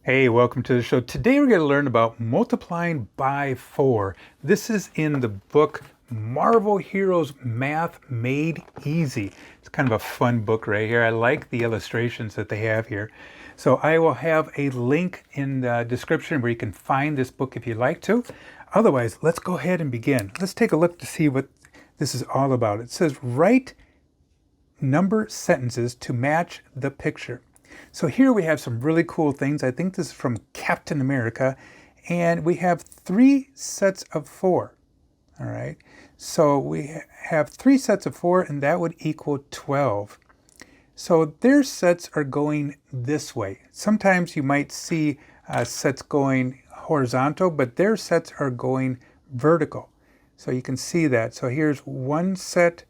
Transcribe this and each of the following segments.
Hey, welcome to the show. Today we're going to learn about multiplying by 4. This is in the book Marvel Heroes Math Made Easy. It's kind of a fun book right here. I like the illustrations that they have here. So I will have a link in the description where you can find this book if you'd like to. Otherwise, let's go ahead and begin. Let's take a look to see what this is all about. It says write number sentences to match the picture. So here we have some really cool things. I think this is from Captain America, and we have 3 sets of 4. All right, so we have 3 sets of 4, and that would equal 12. So their sets are going this way. Sometimes you might see sets going horizontal, but their sets are going vertical. So you can see that. So here's 1 set,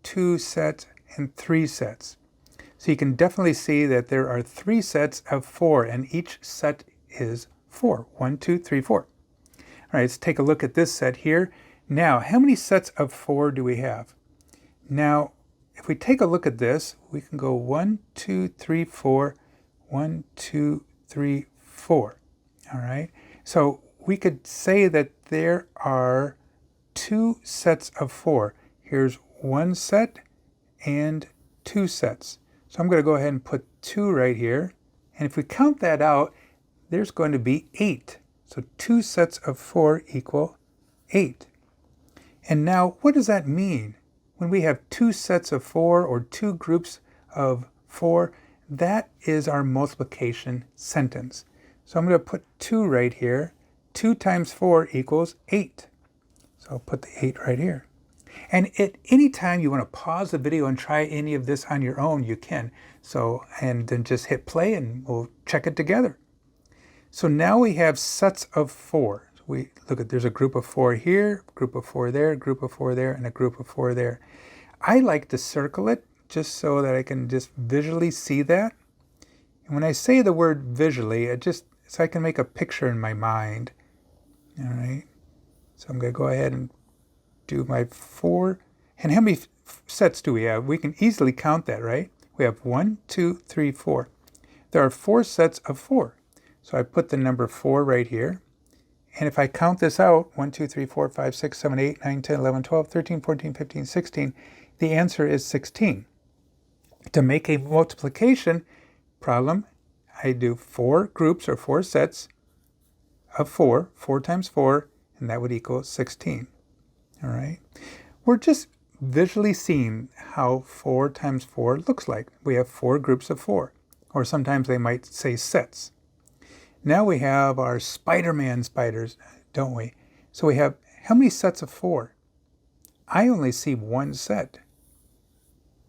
2 sets, and 3 sets. So you can definitely see that there are 3 sets of 4, and each set is 4. 1, 2, 3, 4. All right, let's take a look at this set here. Now, how many sets of 4 do we have? Now, if we take a look at this, we can go 1, 2, 3, 4, 1, 2, 3, 4. All right, so we could say that there are 2 sets of 4. Here's 1 set and 2 sets. So I'm going to go ahead and put 2 right here. And if we count that out, there's going to be 8. So 2 sets of 4 equal 8. And now, what does that mean? When we have 2 sets of 4 or 2 groups of 4, that is our multiplication sentence. So I'm going to put 2 right here. 2 times 4 equals 8. So I'll put the 8 right here. And at any time you want to pause the video and try any of this on your own, you can. So, and then just hit play and we'll check it together. So now we have sets of 4. We look at, there's a group of 4 here, group of 4 there, group of 4 there, and a group of 4 there. I like to circle it just so that I can just visually see that. And when I say the word visually, it just, so I can make a picture in my mind. All right. So I'm going to go ahead and do my 4. And how many sets do we have? We can easily count that, right? We have 1, 2, 3, 4. There are 4 sets of 4. So I put the number 4 right here. And if I count this out, 1, 2, 3, 4, 5, 6, 7, 8, 9, 10, 11, 12, 13, 14, 15, 16, the answer is 16. To make a multiplication problem, I do 4 groups or 4 sets of 4, 4 times 4, and that would equal 16. All right, we're just visually seeing how 4 times 4 looks like. We have 4 groups of 4, or sometimes they might say sets. Now we have our Spider-Man spiders, don't we? So we have, how many sets of 4? I only see 1 set.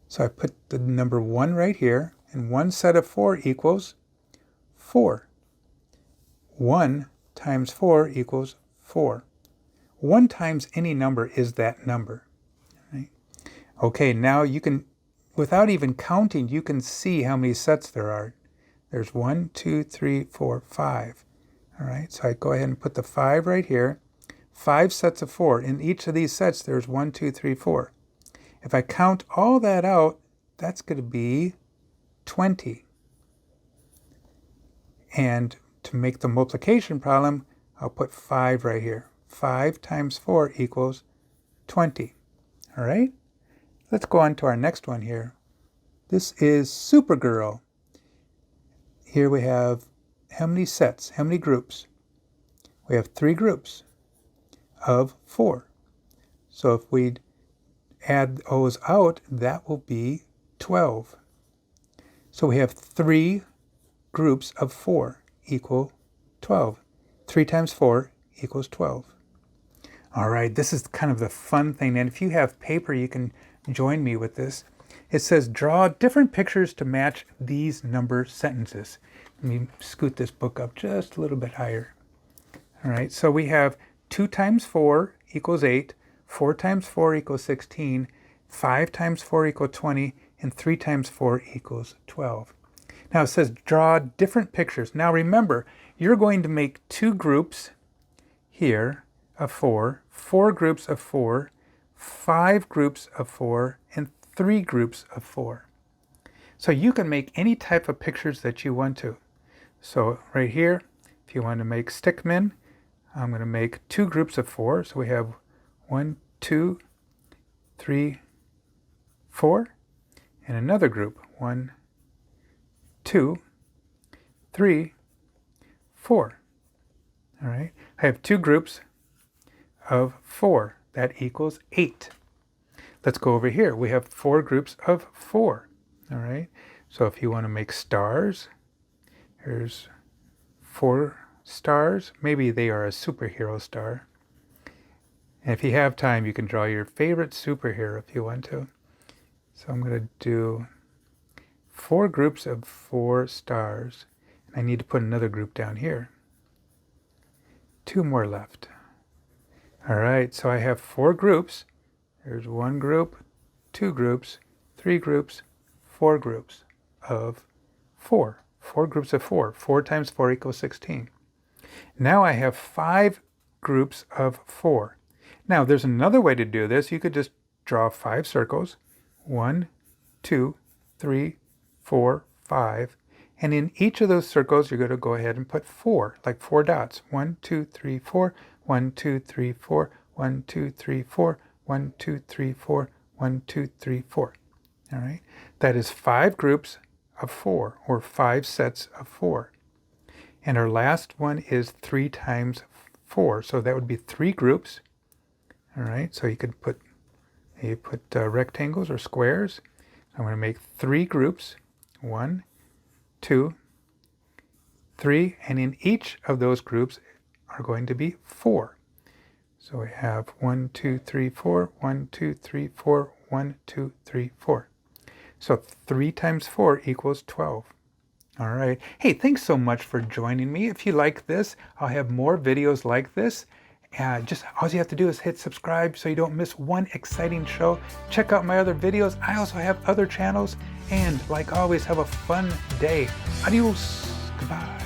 So I put the number 1 right here, and 1 set of 4 equals 4. 1 times 4 equals 4. 1 times any number is that number. Right? Okay, now you can, without even counting, you can see how many sets there are. There's 1, 2, 3, 4, 5. All right, so I go ahead and put the 5 right here. 5 sets of 4. In each of these sets, there's 1, 2, 3, 4. If I count all that out, that's going to be 20. And to make the multiplication problem, I'll put 5 right here. 5 times 4 equals 20. All right, let's go on to our next one here. This is Supergirl. Here we have how many sets, how many groups? We have 3 groups of 4. So if we add those out, that will be 12. So we have 3 groups of 4 equal 12. 3 times 4 equals 12. All right, this is kind of the fun thing, and if you have paper, you can join me with this. It says, draw different pictures to match these number sentences. Let me scoot this book up just a little bit higher. All right, so we have 2 times 4 equals 8, 4 times 4 equals 16, 5 times 4 equals 20, and 3 times 4 equals 12. Now it says, draw different pictures. Now remember, you're going to make 2 groups here of 4, 4 groups of 4, 5 groups of 4, and 3 groups of 4. So you can make any type of pictures that you want to. So right here, if you want to make stickmen, I'm going to make 2 groups of 4. So we have 1, 2, 3, 4, and another group, 1, 2, 3, 4. All right, I have 2 groups of 4. That equals 8. Let's go over here. We have 4 groups of 4. All right, so if you want to make stars, here's 4 stars. Maybe they are a superhero star. And if you have time, you can draw your favorite superhero if you want to. So I'm going to do 4 groups of 4 stars. And I need to put another group down here. 2 more left. All right, so I have 4 groups. There's 1 group, 2 groups, 3 groups, 4 groups of 4. 4 groups of 4. 4 times 4 equals 16. Now I have 5 groups of 4. Now there's another way to do this. You could just draw 5 circles. 1, 2, 3, 4, 5. And in each of those circles, you're going to go ahead and put 4, like 4 dots. 1, 2, 3, 4. 1, 2, 3, 4. 1, 2, 3, 4. 1, 2, 3, 4. 1, 2, 3, 4. All right. That is 5 groups of 4, or 5 sets of 4. And our last one is 3 times 4. So that would be 3 groups. All right. So you could put rectangles or squares. I'm going to make 3 groups. 1, 2, 3, and in each of those groups are going to be 4. So we have 1, 2, 3, 4, 1, 2, 3, 4, 1, 2, 3, 4. So 3 times 4 equals 12. All right. Hey, thanks so much for joining me. If you like this, I'll have more videos like this. Just all you have to do is hit subscribe so you don't miss one exciting show. Check out my other videos. I also have other channels. And like always, have a fun day. Adios. Goodbye.